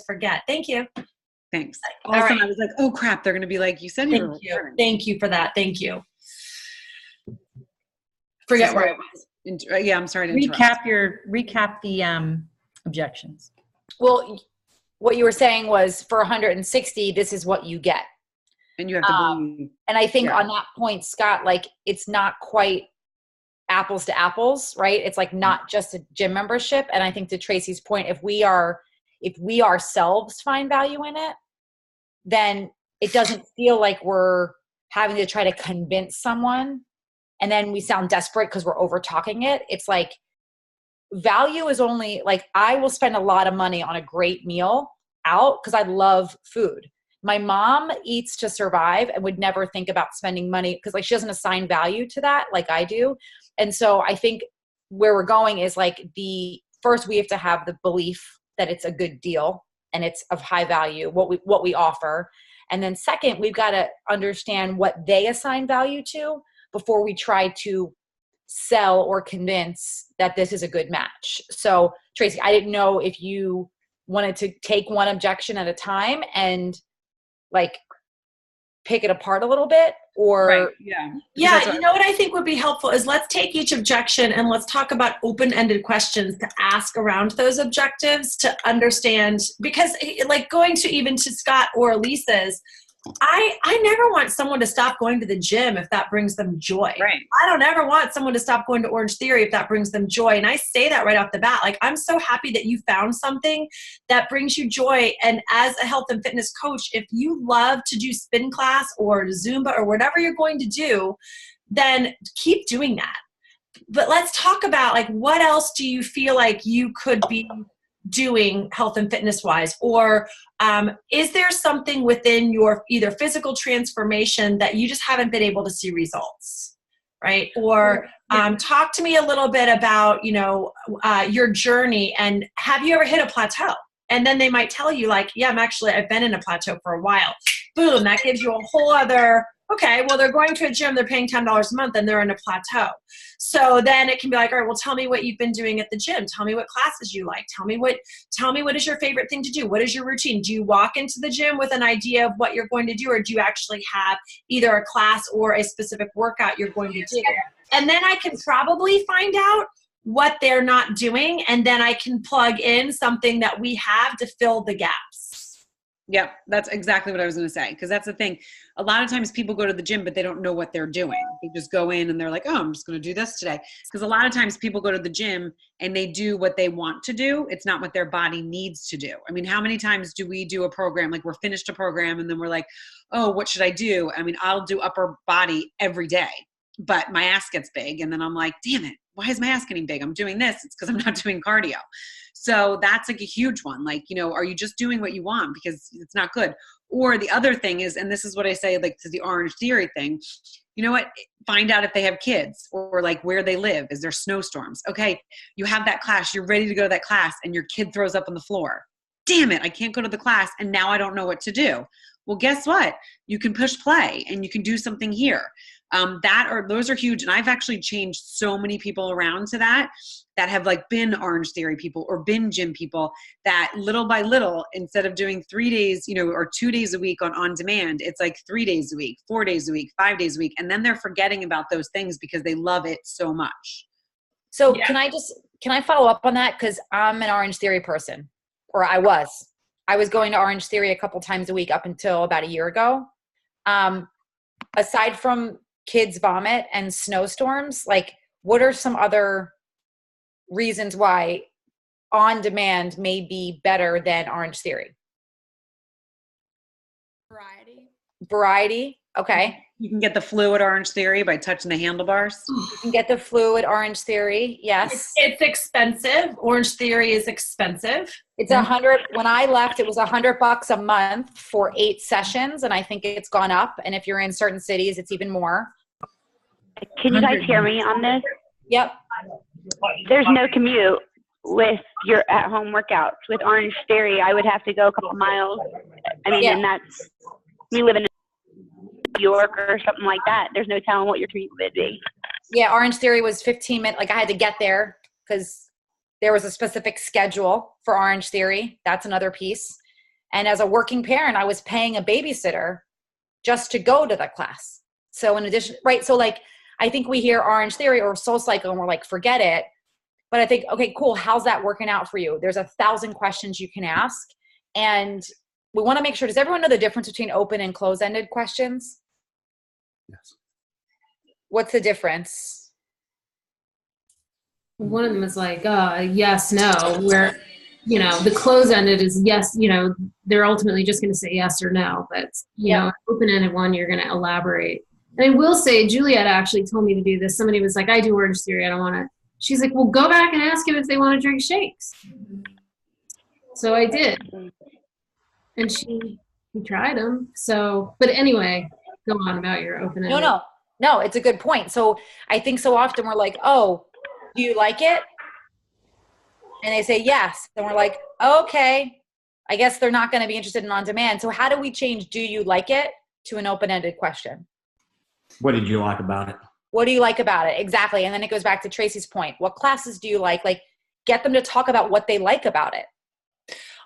forget. Thank you. Thanks. All right. I was like, oh crap, they're going to be like, you said you were recording. Thank you for that. Thank you. Forget where I was. Yeah, I'm sorry to interrupt. Recap the objections. Well, what you were saying was for 160, this is what you get. And you have to believe. And I think on that point, Scott, like it's not quite apples to apples, right? It's like not just a gym membership. And I think to Tracy's point, if we ourselves find value in it, then it doesn't feel like we're having to try to convince someone and then we sound desperate because we're over talking it. It's like value is only like, I will spend a lot of money on a great meal out because I love food. My mom eats to survive and would never think about spending money because like she doesn't assign value to that like I do. And so I think where we're going is like first we have to have the belief that it's a good deal and it's of high value, what we offer. And then second, we've got to understand what they assign value to before we try to sell or convince that this is a good match. So Tracy, I didn't know if you wanted to take one objection at a time and like pick it apart a little bit or right. Yeah. Yeah. You know what I think would be helpful is let's take each objection and let's talk about open-ended questions to ask around those objectives to understand, because like going to even to Scott or Elisa's, I never want someone to stop going to the gym if that brings them joy. Right. I don't ever want someone to stop going to Orange Theory if that brings them joy. And I say that right off the bat. Like, I'm so happy that you found something that brings you joy. And as a health and fitness coach, if you love to do spin class or Zumba or whatever you're going to do, then keep doing that. But let's talk about like, what else do you feel like you could be doing health and fitness wise, or is there something within your either physical transformation that you just haven't been able to see results, right? Or talk to me a little bit about, your journey, and have you ever hit a plateau? And then they might tell you like, yeah, I've been in a plateau for a while. Boom, that gives you a whole other, okay, well, they're going to a gym, they're paying $10 a month, and they're in a plateau. So then it can be like, all right, well, tell me what you've been doing at the gym. Tell me what classes you like. Tell me what is your favorite thing to do? What is your routine? Do you walk into the gym with an idea of what you're going to do, or do you actually have either a class or a specific workout you're going to do? And then I can probably find out what they're not doing, and then I can plug in something that we have to fill the gaps. Yeah, that's exactly what I was going to say. Because that's the thing. A lot of times people go to the gym, but they don't know what they're doing. They just go in and they're like, oh, I'm just going to do this today. Because a lot of times people go to the gym and they do what they want to do. It's not what their body needs to do. I mean, how many times do we do a program, like we're finished a program and then we're like, oh, what should I do? I mean, I'll do upper body every day, but my ass gets big. And then I'm like, damn it, why is my ass getting big? I'm doing this. It's because I'm not doing cardio. So that's like a huge one. Like, are you just doing what you want because it's not good? Or the other thing is, and this is what I say, like to the Orange Theory thing, you know what? Find out if they have kids or like where they live. Is there snowstorms? Okay. You have that class. You're ready to go to that class and your kid throws up on the floor. Damn it. I can't go to the class. And now I don't know what to do. Well, guess what? You can push play and you can do something here. Those are huge. And I've actually changed so many people around to that have like been Orange Theory people or been gym people, that little by little, instead of doing 3 days, or 2 days a week on demand, it's like 3 days a week, 4 days a week, 5 days a week. And then they're forgetting about those things because they love it so much. So yeah. Can I follow up on that? Cause I'm an Orange Theory person, or I was going to Orange Theory a couple times a week up until about a year ago. Aside from kids vomit and snowstorms, like what are some other reasons why on demand may be better than Orange Theory? Variety. Okay. You can get the flu at Orange Theory by touching the handlebars. You can get the flu at Orange Theory. Yes. It's expensive. Orange Theory is expensive. It's $100. When I left, it was $100 a month for 8 sessions. And I think it's gone up. And if you're in certain cities, it's even more. Can you guys hear me on this? Yep. There's no commute with your at-home workouts. With Orange Theory, I would have to go a couple miles. I mean, and that's, you live in New York or something like that. There's no telling what your commute would be. Yeah, Orange Theory was 15 minutes. Like I had to get there because there was a specific schedule for Orange Theory. That's another piece. And as a working parent, I was paying a babysitter just to go to the class. So in addition, right? So like, I think we hear Orange Theory or Soul Cycle and we're like, forget it. But I think, okay, cool. How's that working out for you? There's 1,000 questions you can ask. And we want to make sure, does everyone know the difference between open and close-ended questions? Yes. What's the difference? One of them is like, yes, no, where, the close-ended is yes, they're ultimately just going to say yes or no, but, an open-ended one, you're going to elaborate. And I will say, Juliet actually told me to do this. Somebody was like, I do Orange Theory, I don't want to. She's like, well, go back and ask them if they want to drink shakes. So I did. And she tried them. So, but anyway, go on about your open-ended. No, it's a good point. So I think so often we're like, oh, do you like it? And they say yes. And we're like, okay, I guess they're not going to be interested in on demand. So how do we change do you like it to an open-ended question? What did you like about it? What do you like about it? Exactly. And then it goes back to Tracy's point. What classes do you like? Like, get them to talk about what they like about it.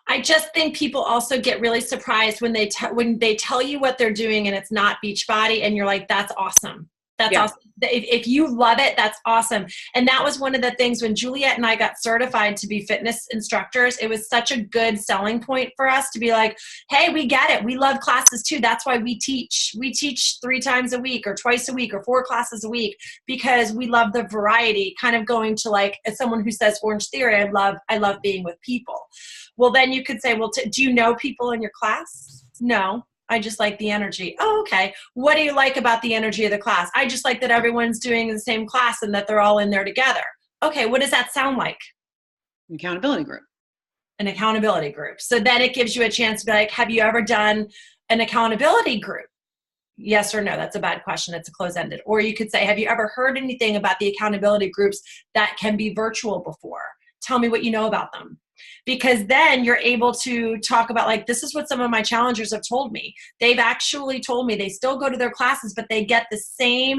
I just think people also get really surprised when they tell you what they're doing and it's not Beachbody, and you're like, that's awesome. That's awesome. If you love it, that's awesome. And that was one of the things when Juliet and I got certified to be fitness instructors, it was such a good selling point for us to be like, hey, we get it. We love classes too. That's why we teach. We teach 3 times a week or twice a week or 4 classes a week because we love the variety, kind of going to like, as someone who says Orange Theory, I love being with people. Well, then you could say, well, do you know people in your class? No. I just like the energy. Oh, okay. What do you like about the energy of the class? I just like that everyone's doing the same class and that they're all in there together. Okay, what does that sound like? Accountability group. An accountability group. So then it gives you a chance to be like, have you ever done an accountability group? Yes or no? That's a bad question. It's a closed-ended. Or you could say, have you ever heard anything about the accountability groups that can be virtual before? Tell me what you know about them. Because then you're able to talk about like, this is what some of my challengers have told me. They've actually told me they still go to their classes, but they get the same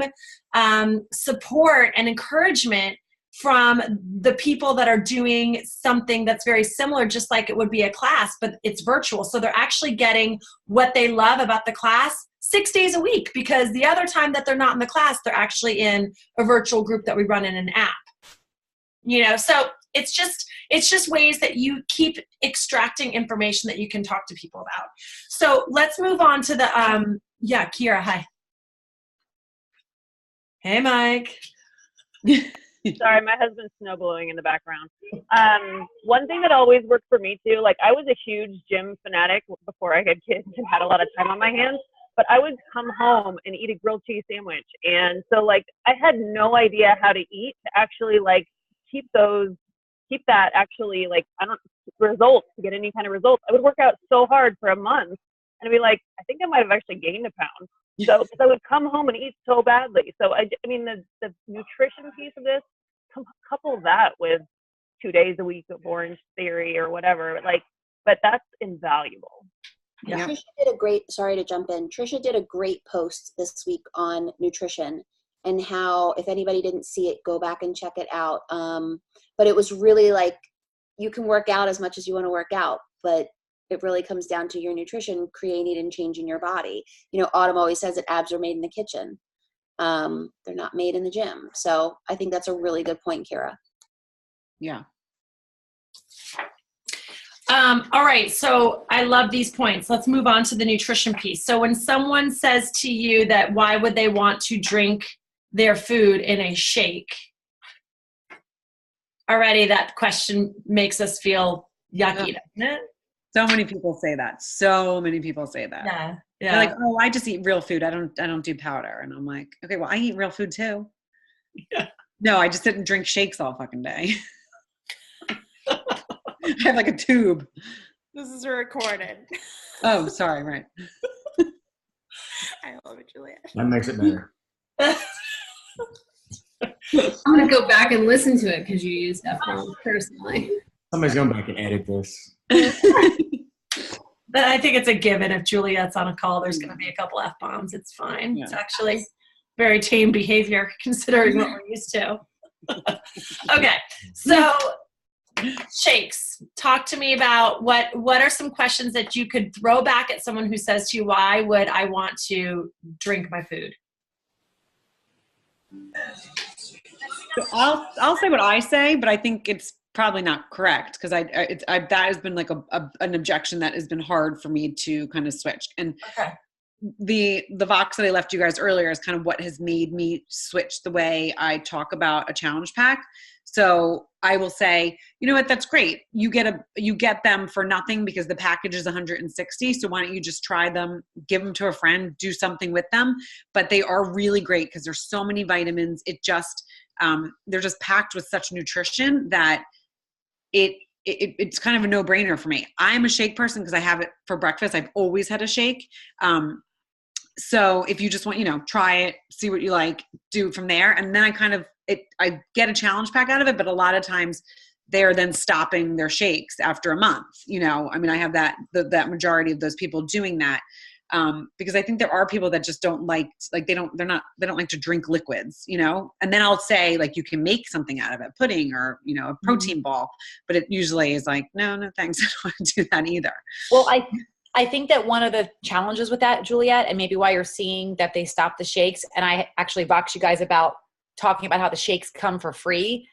support and encouragement from the people that are doing something that's very similar, just like it would be a class, but it's virtual. So they're actually getting what they love about the class 6 days a week, because the other time that they're not in the class, they're actually in a virtual group that we run in an app. So it's just ways that you keep extracting information that you can talk to people about. So let's move on to the, Kira, hi. Hey, Mike. Sorry, my husband's snow blowing in the background. One thing that always worked for me too, like I was a huge gym fanatic before I had kids and had a lot of time on my hands, but I would come home and eat a grilled cheese sandwich. And so like, I had no idea how to eat to actually like keep that actually like, results, to get any kind of results. I would work out so hard for a month and I'd be like, I think I might have actually gained a pound. So because I would come home and eat so badly. So I mean, the nutrition piece of this, couple that with 2 days a week of Orange Theory or whatever, like, but that's invaluable. Yeah. Trisha did a great, sorry to jump in. Trisha did a great post this week on nutrition and how, if anybody didn't see it, go back and check it out. But it was really like, you can work out as much as you want to work out, but it really comes down to your nutrition, creating and changing your body. Autumn always says that abs are made in the kitchen. They're not made in the gym. So I think that's a really good point, Kira. Yeah. All right. So I love these points. Let's move on to the nutrition piece. So when someone says to you that why would they want to drink their food in a shake, already that question makes us feel yucky, doesn't it? So many people say that. Yeah. They're like, oh, I just eat real food. I don't do powder. And I'm like, okay, well, I eat real food too. Yeah. No, I just didn't drink shakes all fucking day. I have like a tube. This is recorded. Oh, sorry. Right. I love it, Juliet. That makes it better. I'm going to go back and listen to it because you used F-bomb personally. Somebody's going back and edit this. But I think it's a given. If Juliet's on a call, there's going to be a couple F-bombs. It's fine. Yeah. It's actually very tame behavior considering what we're used to. Okay. So Shakes. Talk to me about what are some questions that you could throw back at someone who says to you, why would I want to drink my food? So I'll say what I say, but I think it's probably not correct because that has been like an objection that has been hard for me to kind of switch. And Okay. the Vox that I left you guys earlier is kind of what has made me switch the way I talk about a challenge pack. So I will say, you know what, that's great. You get them for nothing because the package is 160. So why don't you just try them, give them to a friend, do something with them. But they are really great because there's so many vitamins. It just, they're just packed with such nutrition that it's kind of a no-brainer for me. I'm a shake person because I have it for breakfast. I've always had a shake. So if you just want, try it, see what you like, do it from there. And then I get a challenge pack out of it, but a lot of times they're then stopping their shakes after a month. I have that majority of those people doing that. Because I think there are people that just don't like they don't like to drink liquids, and then I'll say like, you can make something out of it, pudding or, a protein ball, but it usually is like, no, thanks. I don't want to do that either. Well, I think that one of the challenges with that, Juliet, and maybe why you're seeing that they stop the shakes, and I actually Vox you guys about talking about how the shakes come for free.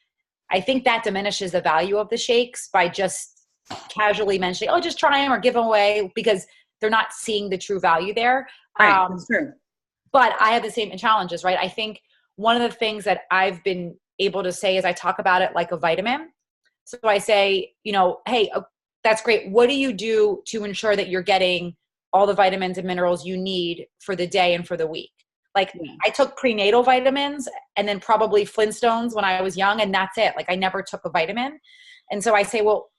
I think that diminishes the value of the shakes by just casually mentioning, oh, just try them or give them away, because they're not seeing the true value there. Right, that's true. But I have the same challenges, right? I think one of the things that I've been able to say is I talk about it like a vitamin. So I say, hey, that's great. What do you do to ensure that you're getting all the vitamins and minerals you need for the day and for the week? Like I took prenatal vitamins and then probably Flintstones when I was young, and that's it. Like I never took a vitamin. And so I say, well,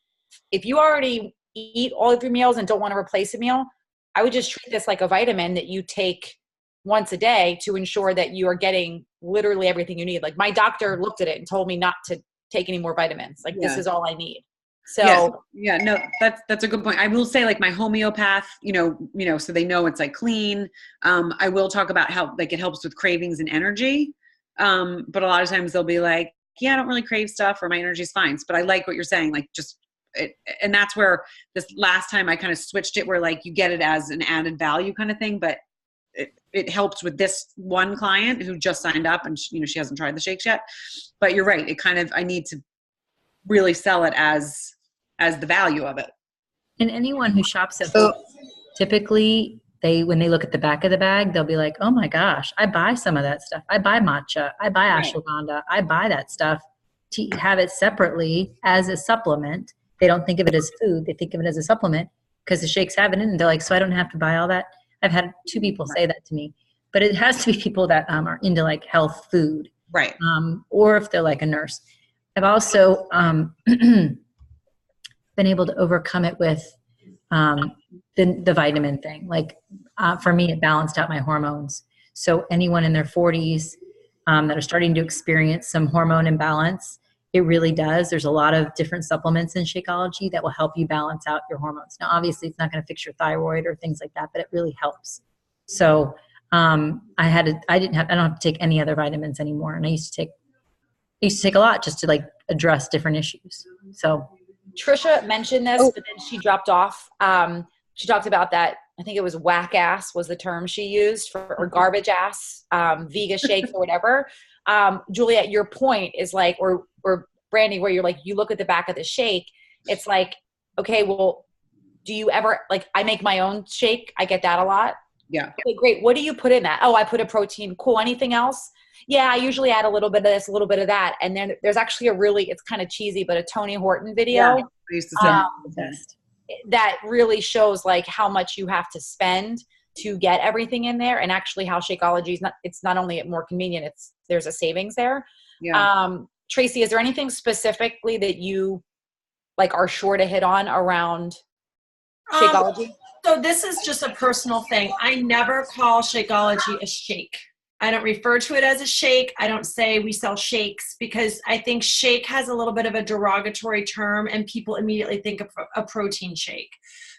if you already eat all of your meals and don't want to replace a meal, I would just treat this like a vitamin that you take once a day to ensure that you are getting literally everything you need. Like my doctor looked at it and told me not to take any more vitamins. Like this is all I need. So no, that's a good point. I will say like my homeopath, so they know it's like clean. I will talk about how like it helps with cravings and energy. But a lot of times they'll be like, yeah, I don't really crave stuff or my energy's fine. But I like what you're saying. Like and that's where this last time I kind of switched it where like you get it as an added value kind of thing, but it helps with this one client who just signed up and she hasn't tried the shakes yet. But you're right. I need to really sell it as the value of it. And anyone who shops at Boots, typically when they look at the back of the bag, they'll be like, oh my gosh, I buy some of that stuff. I buy matcha. I buy ashwagandha. I buy that stuff to have it separately as a supplement. They don't think of it as food. They think of it as a supplement because the shakes have it in it. And they're like, so I don't have to buy all that. I've had 2 people say that to me, but it has to be people that are into like health food. Right. Or if they're like a nurse. I've also been able to overcome it with the vitamin thing. Like for me, it balanced out my hormones. So anyone in their 40s that are starting to experience some hormone imbalance, it really does. There's a lot of different supplements in Shakeology that will help you balance out your hormones. Now, obviously, it's not going to fix your thyroid or things like that, but it really helps. So I don't have to take any other vitamins anymore. And I used to take a lot just to like address different issues. So Trisha mentioned this, but then she dropped off. She talked about that. I think it was whack ass was the term she used or garbage ass, Vega shakes or whatever. Juliet, your point is like, or Brandy, where you're like, you look at the back of the shake, it's like, okay, well, do you ever, like, I make my own shake. I get that a lot. Yeah. Okay, great. What do you put in that? Oh, I put a protein. Cool. Anything else? Yeah, I usually add a little bit of this, a little bit of that. And then there's actually it's kind of cheesy, but a Tony Horton video. Yeah, I used to say that really shows like how much you have to spend to get everything in there, and actually how Shakeology it's not only more convenient, there's a savings there. Yeah. Tracy, is there anything specifically that you like are sure to hit on around Shakeology? So this is just a personal thing. I never call Shakeology a shake. I don't refer to it as a shake. I don't say we sell shakes because I think shake has a little bit of a derogatory term and people immediately think of a protein shake.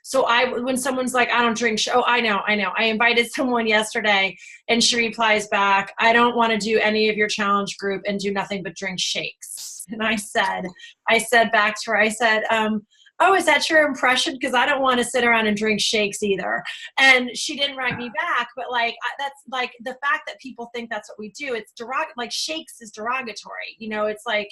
So when someone's like, I don't drink, I know. I invited someone yesterday and she replies back, I don't want to do any of your challenge group and do nothing but drink shakes. And I said back to her, I said, oh, is that your impression? Because I don't want to sit around and drink shakes either. And she didn't write me back, but like, that's like the fact that people think that's what we do. It's like shakes is derogatory. You know, it's like,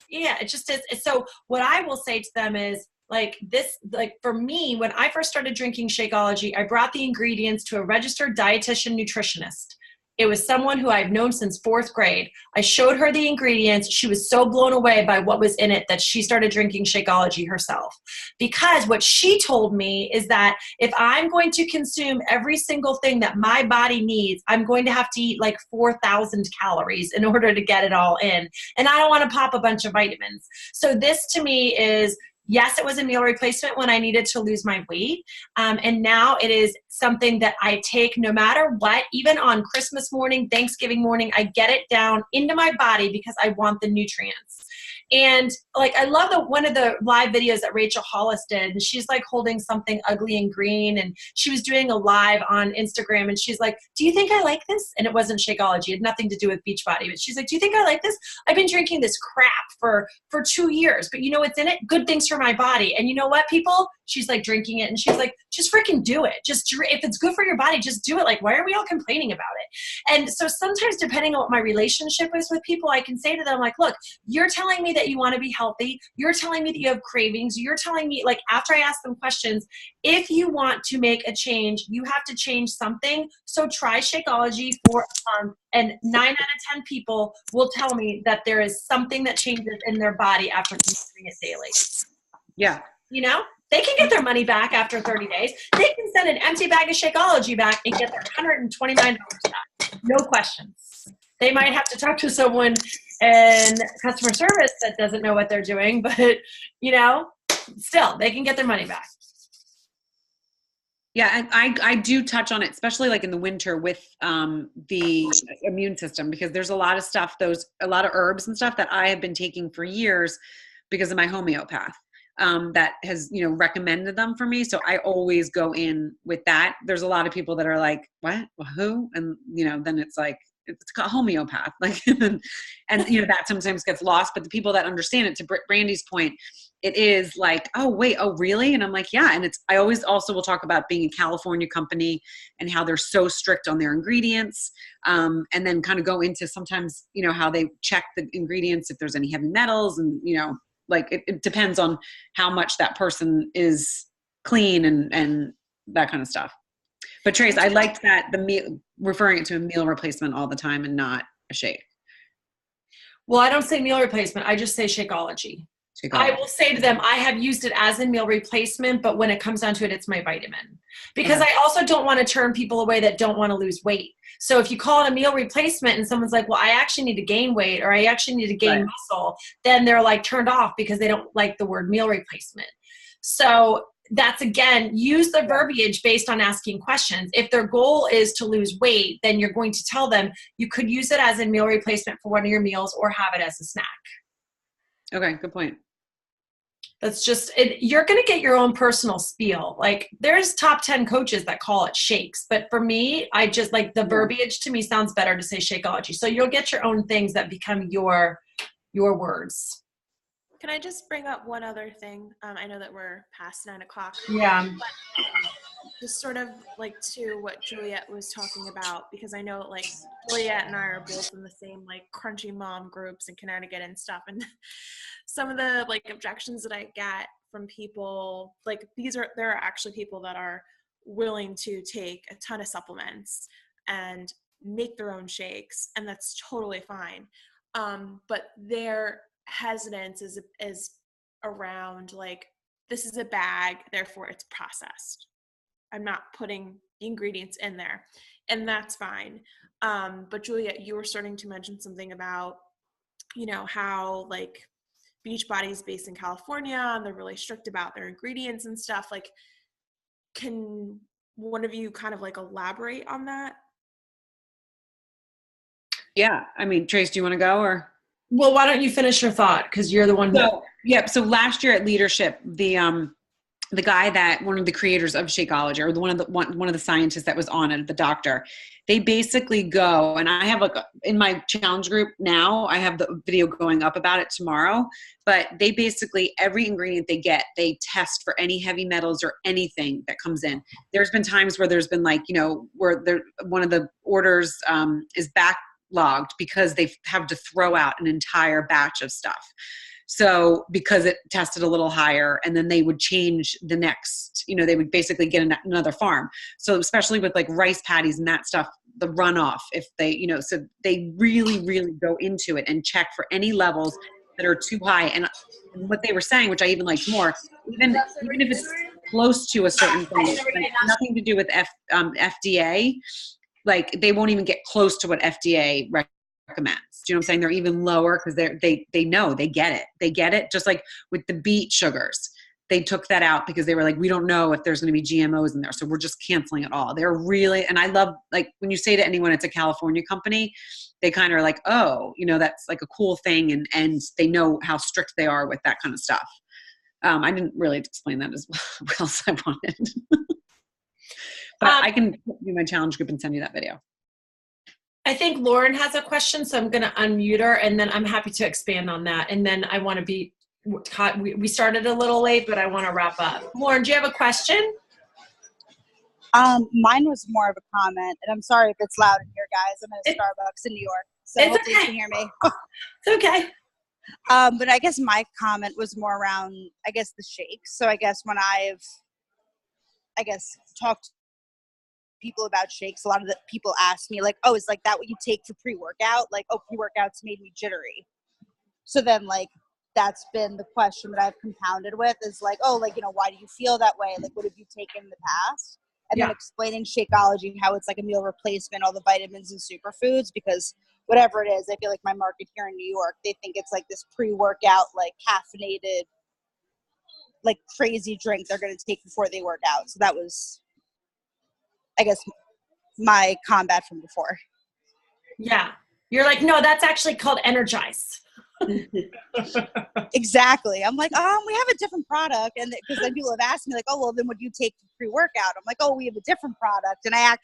yeah, it just is. So what I will say to them is, like this, like for me, when I first started drinking Shakeology, I brought the ingredients to a registered dietitian nutritionist. It was someone who I've known since 4th grade. I showed her the ingredients. She was so blown away by what was in it that she started drinking Shakeology herself. Because what she told me is that if I'm going to consume every single thing that my body needs, I'm going to have to eat like 4,000 calories in order to get it all in. And I don't want to pop a bunch of vitamins. So this to me is, yes, it was a meal replacement when I needed to lose my weight. And now it is something that I take no matter what, even on Christmas morning, Thanksgiving morning, I get it down into my body because I want the nutrients. And like, I love one of the live videos that Rachel Hollis did. And she's like holding something ugly and green. And she was doing a live on Instagram. And she's like, do you think I like this? And it wasn't Shakeology. It had nothing to do with Beachbody. But she's like, do you think I like this? I've been drinking this crap for 2 years. But you know what's in it? Good things for my body. And you know what, people? She's like drinking it. And she's like, just freaking do it. Just if it's good for your body, just do it. Like, why are we all complaining about it? And so sometimes, depending on what my relationship is with people, I can say to them, like, look, you're telling me that you want to be healthy. You're telling me that you have cravings. You're telling me, like, after I ask them questions, if you want to make a change, you have to change something. So try Shakeology for a month, and 9 out of 10 people will tell me that there is something that changes in their body after consuming it daily. Yeah. You know, they can get their money back after 30 days. They can send an empty bag of Shakeology back and get their $129 back. No questions. They might have to talk to someone in customer service that doesn't know what they're doing, but, you know, still, they can get their money back. Yeah, and I do touch on it, especially like in the winter with the immune system, because there's a lot of stuff, a lot of herbs and stuff that I have been taking for years because of my homeopath. That has, you know, recommended them for me. So I always go in with that. There's a lot of people that are like, what, who? And, you know, then it's like, it's called homeopath. Like, and, you know, that sometimes gets lost, but the people that understand it, to Brandy's point, it is like, oh, wait, oh, really? And I'm like, yeah. And I always also will talk about being a California company and how they're so strict on their ingredients. And then kind of go into sometimes, you know, how they check the ingredients, if there's any heavy metals, and, you know, like it depends on how much that person is clean and that kind of stuff. But Trace, I liked that referring it to a meal replacement all the time and not a shake. Well, I don't say meal replacement. I just say Shakeology. I will say to them, I have used it as a meal replacement, but when it comes down to it, it's my vitamin. Because I also don't want to turn people away that don't want to lose weight. So if you call it a meal replacement and someone's like, well, I actually need to gain weight, or I actually need to gain muscle, then they're like turned off because they don't like the word meal replacement. So that's, again, use the verbiage based on asking questions. If their goal is to lose weight, then you're going to tell them you could use it as a meal replacement for one of your meals or have it as a snack. Okay, good point. That's just it. You're going to get your own personal spiel. Like, there's top 10 coaches that call it shakes, but for me, I just like the verbiage. To me, sounds better to say Shakeology. So you'll get your own things that become your words. Can I just bring up one other thing? I know that we're past 9 o'clock. Yeah. But, just sort of like to what Juliet was talking about, because I know like Juliet and I are both in the same like crunchy mom groups in Connecticut and stuff. And some of the like objections that I get from people, like there are actually people that are willing to take a ton of supplements and make their own shakes, and that's totally fine. But their hesitance is around like, this is a bag, therefore it's processed. I'm not putting the ingredients in there, and that's fine. But Juliet, you were starting to mention something about, you know, how like Beachbody is based in California and they're really strict about their ingredients and stuff. Like, can one of you kind of like elaborate on that? Yeah. I mean, Trace, do you want to go or? Well, why don't you finish your thought? Because you're the one. So last year at Leadership, the the guy that one of the creators of Shakeology, or one of the scientists that was on it, the doctor, they basically go, and I have in my challenge group now, I have the video going up about it tomorrow, but they basically, every ingredient they get, they test for any heavy metals or anything that comes in. There's been times where there's been where one of the orders is backlogged because they have to throw out an entire batch of stuff. So because it tested a little higher, and then they would change the next, they would basically get another farm. So especially with like rice patties and that stuff, the runoff, if they, so they really, really go into it and check for any levels that are too high. And what they were saying, which I even liked more, even if it's close to a certain thing, like nothing to do with FDA, like they won't even get close to what FDA recommends. Do you know what I'm saying? They're even lower because they know, they get it. Just like with the beet sugars, they took that out because they were like, we don't know if there's going to be GMOs in there, so we're just canceling it all. They're really, and I love, like, when you say to anyone it's a California company, they kind of are like, oh, that's like a cool thing, and they know how strict they are with that kind of stuff. I didn't really explain that as well as I wanted, but I can do my challenge group and send you that video. I think Lauren has a question, so I'm going to unmute her, and then I'm happy to expand on that. And then I want to we started a little late, but I want to wrap up. Lauren, do you have a question? Mine was more of a comment, and I'm sorry if it's loud in here, guys. I'm at a Starbucks in New York, so hopefully you can hear me. It's okay. But I guess my comment was more around, the shakes. So I guess when I've, talked to people about shakes, a lot of the people ask me like, oh, is like that what you take for pre-workout? Like, oh, pre-workouts made me jittery. So then that's been the question that I've compounded with is like, oh, why do you feel that way? Like, what have you taken in the past? And then explaining Shakeology and how it's like a meal replacement, all the vitamins and superfoods, because whatever it is, I feel like my market here in New York, they think it's like this pre-workout, like caffeinated, like crazy drink they're going to take before they work out. So that was, I guess, my combat from before. Yeah. You're like, no, that's actually called Energize. Exactly. I'm like, we have a different product. And because then people have asked me like, oh, well, then what do you take for pre-workout? I'm like, oh, we have a different product. And I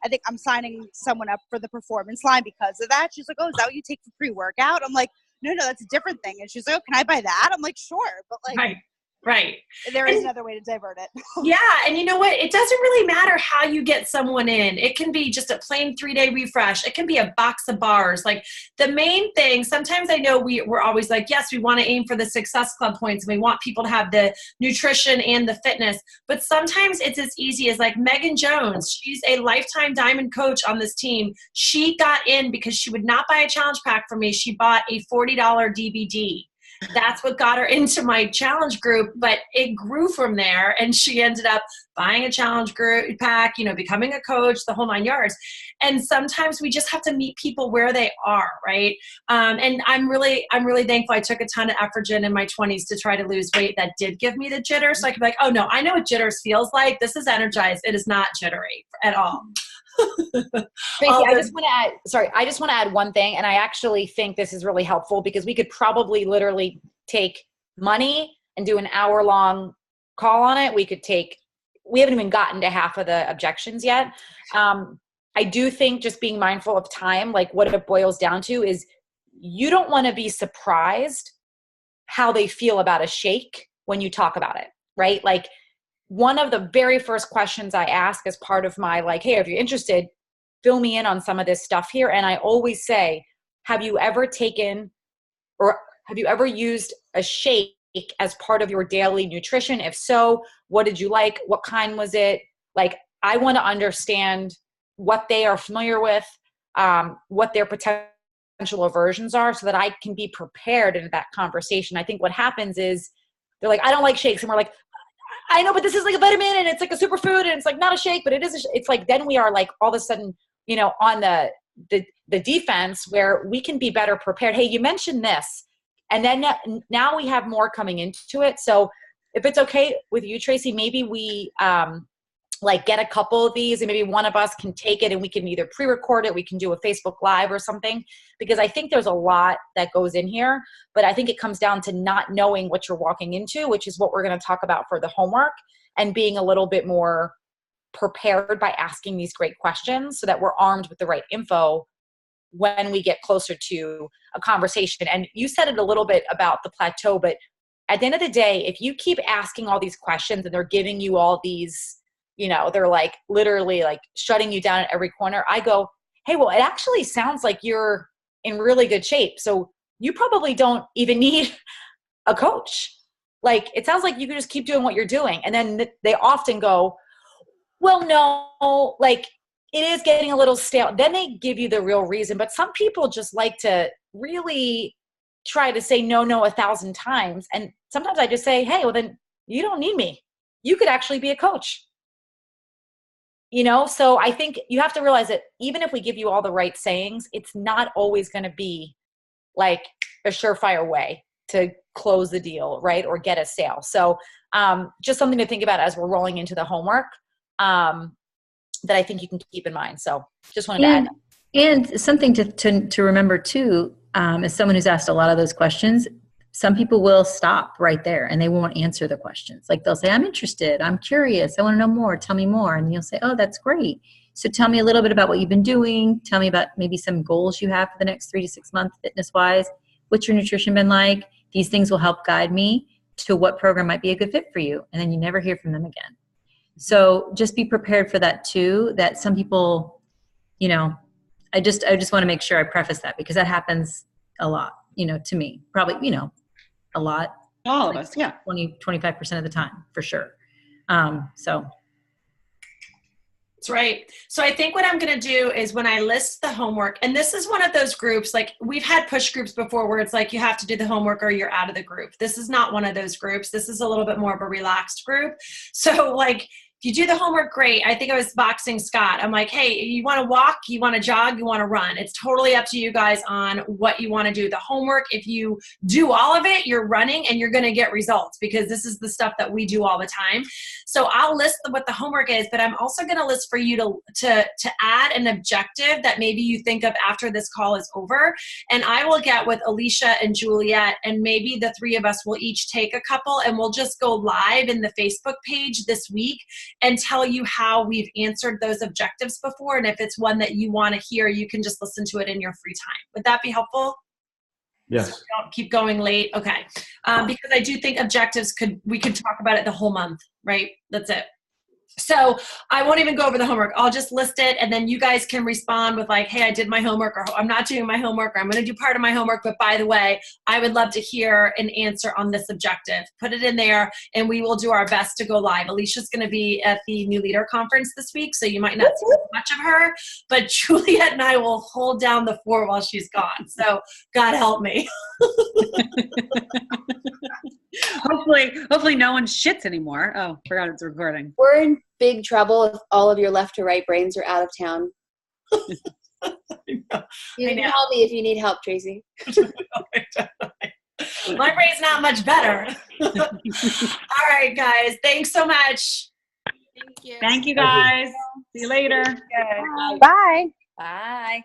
think I'm signing someone up for the performance line because of that. She's like, oh, is that what you take for pre-workout? I'm like, no, that's a different thing. And she's like, oh, can I buy that? I'm like, sure. But like, Right. There is another way to divert it. Yeah. And you know what? It doesn't really matter how you get someone in. It can be just a plain 3-day refresh. It can be a box of bars. Like the main thing, sometimes I know we're always like, yes, we want to aim for the Success Club points. And we want people to have the nutrition and the fitness. But sometimes it's as easy as like Megan Jones. She's a lifetime diamond coach on this team. She got in because she would not buy a challenge pack for me. She bought a $40 DVD. That's what got her into my challenge group, but it grew from there, and she ended up buying a challenge group pack, becoming a coach, the whole 9 yards. And sometimes we just have to meet people where they are, right? And I'm really thankful. I took a ton of Ephragen in my 20s to try to lose weight. That did give me the jitters. So I could be like, oh no, I know what jitters feels like. This is Energized. It is not jittery at all. Tracy, I just want to add one thing, and I actually think this is really helpful because we could probably literally take money and do an hour-long call on it. We haven't even gotten to half of the objections yet. I do think just being mindful of time, like what it boils down to is you don't want to be surprised how they feel about a shake when you talk about it, right? Like, one of the very first questions I ask as part of my like, hey, if you're interested, fill me in on some of this stuff here. And I always say, have you ever taken or have you ever used a shake as part of your daily nutrition? If so, what did you like? What kind was it? Like, I want to understand what they are familiar with, what their potential aversions are so that I can be prepared in that conversation. I think what happens is they're like, I don't like shakes. And we're like, I know, but this is like a vitamin and it's like a superfood and it's like not a shake, but it is. It's like, then we are like all of a sudden, on the defense where we can be better prepared. Hey, you mentioned this. And then now we have more coming into it. So if it's okay with you, Tracy, maybe we like get a couple of these and maybe one of us can take it and we can either pre-record it, we can do a Facebook Live or something, because I think there's a lot that goes in here, but I think it comes down to not knowing what you're walking into, which is what we're going to talk about for the homework, and being a little bit more prepared by asking these great questions so that we're armed with the right info when we get closer to a conversation. And you said it a little bit about the plateau, but at the end of the day, if you keep asking all these questions and they're giving you all these, you know, they're like literally like shutting you down at every corner, I go, hey, well, it actually sounds like you're in really good shape. So you probably don't even need a coach. Like, it sounds like you can just keep doing what you're doing. And then they often go, well, no, like it is getting a little stale. Then they give you the real reason. But some people just like to really try to say no 1,000 times. And sometimes I just say, hey, well, then you don't need me. You could actually be a coach. You know, so I think you have to realize that even if we give you all the right sayings, it's not always going to be like a surefire way to close the deal, right? Or get a sale. So just something to think about as we're rolling into the homework that I think you can keep in mind. So just wanted to add that. And something to remember too, as someone who's asked a lot of those questions, some people will stop right there and they won't answer the questions. Like they'll say, I'm interested, I'm curious, I want to know more, tell me more. And you'll say, oh, that's great. So tell me a little bit about what you've been doing. Tell me about maybe some goals you have for the next 3 to 6 months fitness-wise. What's your nutrition been like? These things will help guide me to what program might be a good fit for you. And then you never hear from them again. So just be prepared for that too, that some people, you know, I just want to make sure I preface that because that happens a lot, you know, to me, probably, you know, a lot. All of us, yeah. 25% of the time, for sure. So. That's right. So I think what I'm going to do is when I list the homework, and this is one of those groups, like we've had push groups before where it's like you have to do the homework or you're out of the group. This is not one of those groups. This is a little bit more of a relaxed group. So like, if you do the homework, great. I think I was boxing Scott. I'm like, hey, you want to walk, you want to jog, you want to run. It's totally up to you guys on what you want to do. The homework, if you do all of it, you're running and you're going to get results because this is the stuff that we do all the time. So I'll list what the homework is, but I'm also going to list for you to add an objective that maybe you think of after this call is over. And I will get with Alicia and Juliet, and maybe the three of us will each take a couple and we'll just go live in the Facebook page this week and tell you how we've answered those objectives before. And if it's one that you want to hear, you can just listen to it in your free time. Would that be helpful? Yes. So don't keep going late. Okay. Because I do think objectives we could talk about it the whole month, right? That's it. So I won't even go over the homework. I'll just list it and then you guys can respond with like, hey, I did my homework, or I'm not doing my homework, or I'm going to do part of my homework. But by the way, I would love to hear an answer on this objective. Put it in there and we will do our best to go live. Alicia's going to be at the New Leader Conference this week, so you might not see much of her, but Juliet and I will hold down the fort while she's gone. So God help me. Hopefully no one shits anymore. Oh, forgot it's recording. We're in big trouble if all of your left to right brains are out of town. You can call me if you need help, Tracy. My brain's not much better. All right, guys. Thanks so much. Thank you. Thank you, guys. See you later. Bye. Bye.